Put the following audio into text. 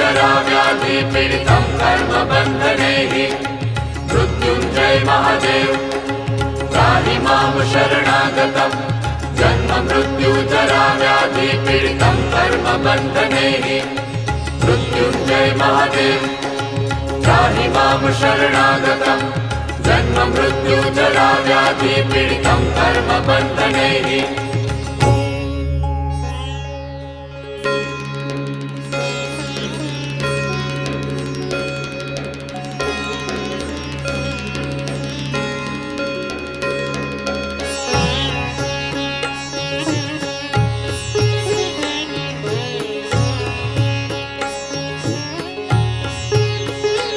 जरा व्याधि पीडितं कर्मबन्धनैः मृत्युञ्जय महादेव त्राहि मां शरणागतं जन्म मृत्यु जरा व्याधि पीडितं कर्मबन्धनैः मृत्युञ्जय महादेव त्राहि मां शरणागतं जन्म मृत्यु जरा व्याधि पीडितं कर्मबन्धनैः